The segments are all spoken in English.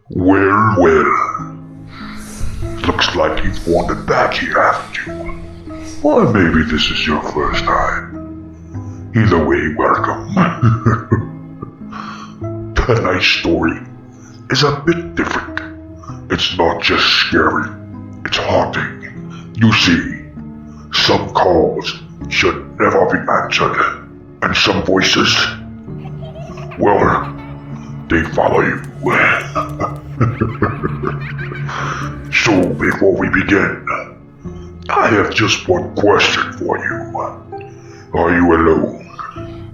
Well. Looks like you've wandered back here, haven't you? Or maybe this is your first time. Either way, welcome. Tonight's story is a bit different. It's not just scary, it's haunting. You see, some calls should never be answered, and some voices, well, they follow you. So before we begin, I have just one question for you. Are you alone?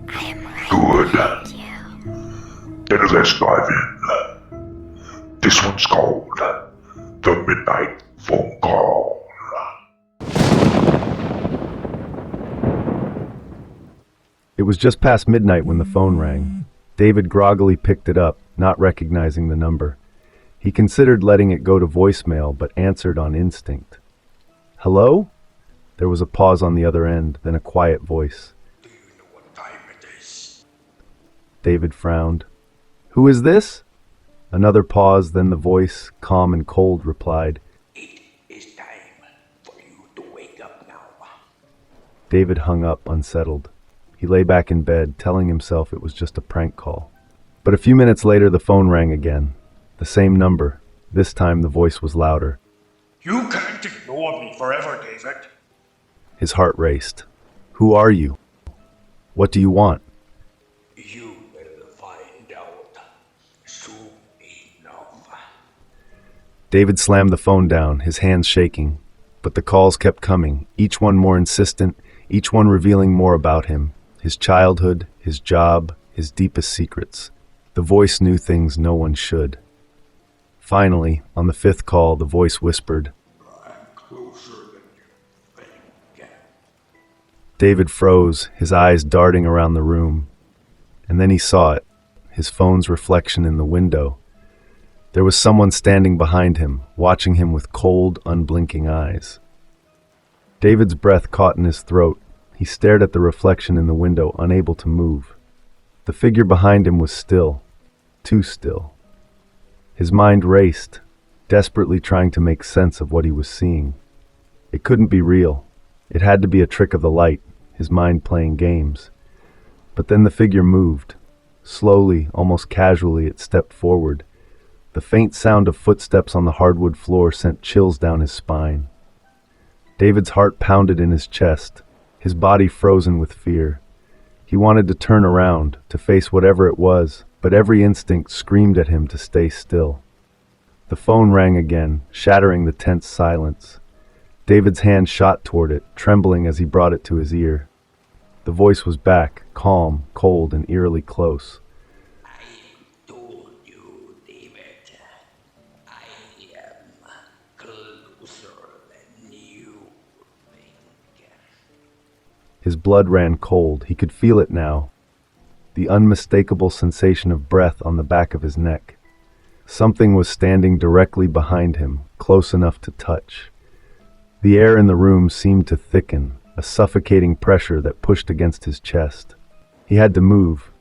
I am right Good. behind you. Then let's dive in. This one's called The Midnight Phone Call. It was just past midnight when the phone rang. David groggily picked it up, not recognizing the number. He considered letting it go to voicemail, but answered on instinct. Hello? There was a pause on the other end, then a quiet voice. Do you know what time it is? David frowned. Who is this? Another pause, then the voice, calm and cold, replied. It is time for you to wake up now. David hung up, unsettled. He lay back in bed, telling himself it was just a prank call. But a few minutes later, the phone rang again. The same number. This time the voice was louder. You can't ignore me forever, David. His heart raced. Who are you? What do you want? You will find out soon enough. David slammed the phone down, his hands shaking. But the calls kept coming, each one more insistent, each one revealing more about him. His childhood, his job, his deepest secrets. The voice knew things no one should. Finally, on the fifth call, the voice whispered, I'm closer than you think. David froze, his eyes darting around the room. And then he saw it, his phone's reflection in the window. There was someone standing behind him, watching him with cold, unblinking eyes. David's breath caught in his throat. He stared at the reflection in the window, unable to move. The figure behind him was still, too still. His mind raced, desperately trying to make sense of what he was seeing. It couldn't be real. It had to be a trick of the light, his mind playing games. But then the figure moved. Slowly, almost casually, it stepped forward. The faint sound of footsteps on the hardwood floor sent chills down his spine. David's heart pounded in his chest, his body frozen with fear. He wanted to turn around, to face whatever it was, but every instinct screamed at him to stay still. The phone rang again, shattering the tense silence. David's hand shot toward it, trembling as he brought it to his ear. The voice was back, calm, cold, and eerily close. I told you, David. I am closer than you think. His blood ran cold. He could feel it now. The unmistakable sensation of breath on the back of his neck. Something was standing directly behind him, close enough to touch. The air in the room seemed to thicken, a suffocating pressure that pushed against his chest. He had to move.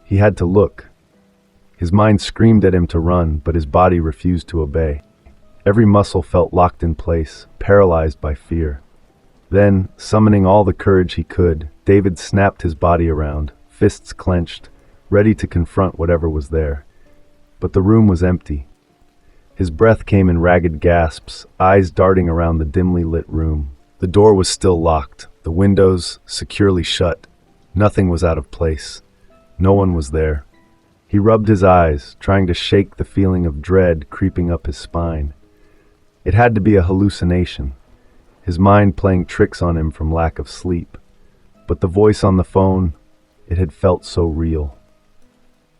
He had to look. His mind screamed at him to run, but his body refused to obey. Every muscle felt locked in place, paralyzed by fear. Then, summoning all the courage he could, David snapped his body around, fists clenched, ready to confront whatever was there. But the room was empty. His breath came in ragged gasps, eyes darting around the dimly lit room. The door was still locked, the windows securely shut. Nothing was out of place. No one was there. He rubbed his eyes, trying to shake the feeling of dread creeping up his spine. It had to be a hallucination, his mind playing tricks on him from lack of sleep. But the voice on the phone, it had felt so real.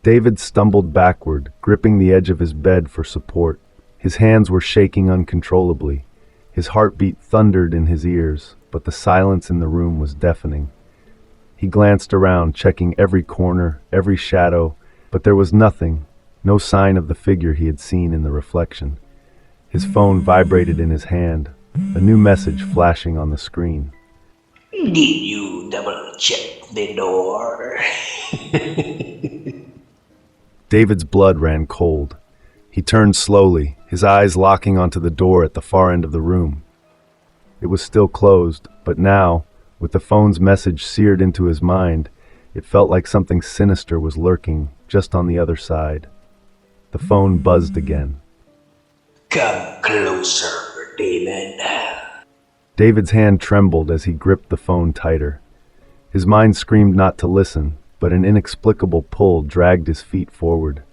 David stumbled backward, gripping the edge of his bed for support. His hands were shaking uncontrollably. His heartbeat thundered in his ears, but the silence in the room was deafening. He glanced around, checking every corner, every shadow, but there was nothing, no sign of the figure he had seen in the reflection. His phone vibrated in his hand, a new message flashing on the screen. Did you double check the door? David's blood ran cold. He turned slowly, his eyes locking onto the door at the far end of the room. It was still closed, but now, with the phone's message seared into his mind, it felt like something sinister was lurking just on the other side. The phone buzzed again. Come closer, David. David's hand trembled as he gripped the phone tighter. His mind screamed not to listen, but an inexplicable pull dragged his feet forward.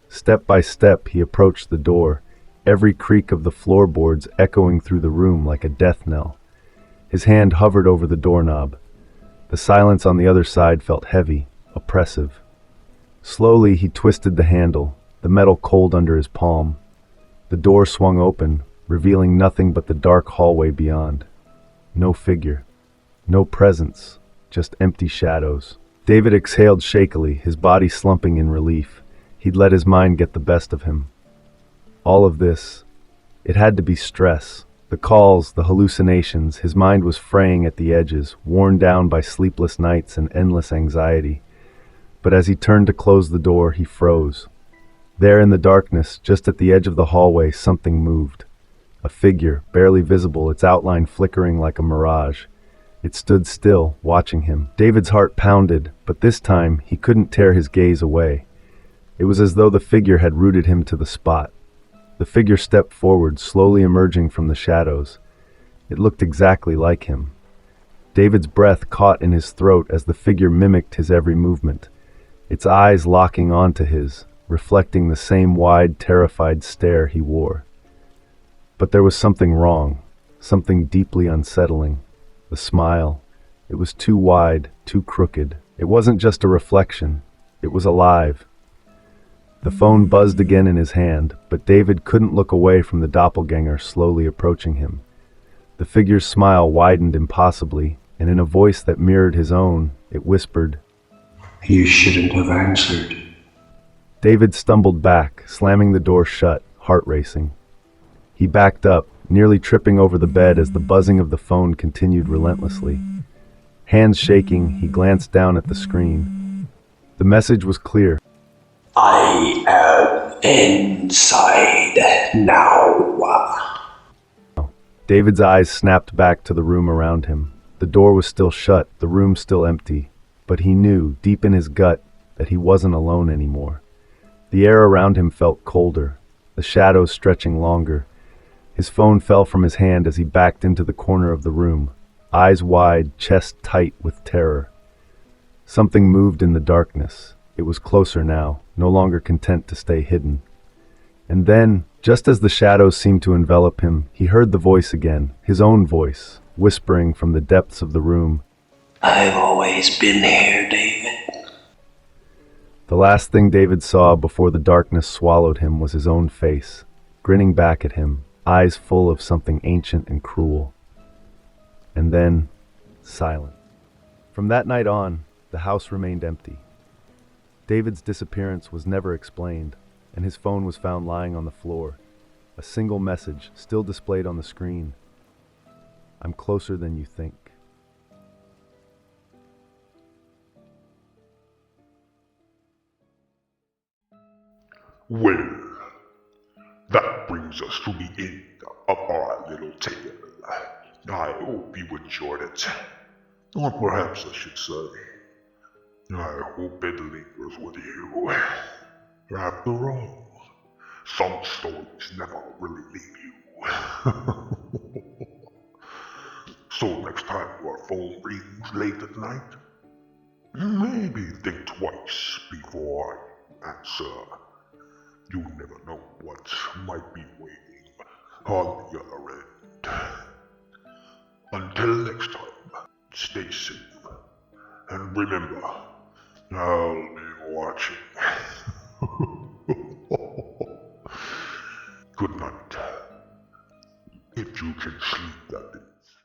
Step by step, he approached the door, every creak of the floorboards echoing through the room like a death knell. His hand hovered over the doorknob. The silence on the other side felt heavy, oppressive. Slowly, he twisted the handle, the metal cold under his palm. The door swung open, revealing nothing but the dark hallway beyond. No figure, no presence, just empty shadows. David exhaled shakily, his body slumping in relief. He'd let his mind get the best of him. All of this, it had to be stress. The calls, the hallucinations, his mind was fraying at the edges, worn down by sleepless nights and endless anxiety. But as he turned to close the door, he froze. There in the darkness, just at the edge of the hallway, something moved. A figure, barely visible, its outline flickering like a mirage. It stood still, watching him. David's heart pounded, but this time he couldn't tear his gaze away. It was as though the figure had rooted him to the spot. The figure stepped forward, slowly emerging from the shadows. It looked exactly like him. David's breath caught in his throat as the figure mimicked his every movement, its eyes locking onto his, reflecting the same wide, terrified stare he wore. But there was something wrong, something deeply unsettling. The smile. It was too wide, too crooked. It wasn't just a reflection. It was alive. The phone buzzed again in his hand, but David couldn't look away from the doppelganger slowly approaching him. The figure's smile widened impossibly, and in a voice that mirrored his own, it whispered, You shouldn't have answered. David stumbled back, slamming the door shut, heart racing. He backed up, nearly tripping over the bed as the buzzing of the phone continued relentlessly. Hands shaking, he glanced down at the screen. The message was clear. I am inside now. David's eyes snapped back to the room around him. The door was still shut, the room still empty, but he knew, deep in his gut, that he wasn't alone anymore. The air around him felt colder, the shadows stretching longer. His phone fell from his hand as he backed into the corner of the room, eyes wide, chest tight with terror. Something moved in the darkness. It was closer now, no longer content to stay hidden. And then, just as the shadows seemed to envelop him, he heard the voice again, his own voice, whispering from the depths of the room. I've always been here, David. The last thing David saw before the darkness swallowed him was his own face, grinning back at him, eyes full of something ancient and cruel. And then, silence. From that night on, the house remained empty. David's disappearance was never explained, and his phone was found lying on the floor. A single message still displayed on the screen. I'm closer than you think. Well, that brings us to the end of our little tale. I hope you enjoyed it. Or perhaps I should say, I hope it lingers with you. After all, some stories never really leave you. So next time your phone rings late at night, maybe think twice before you answer. You never know what might be waiting on the other end. Until next time, stay safe. And remember, I'll be watching.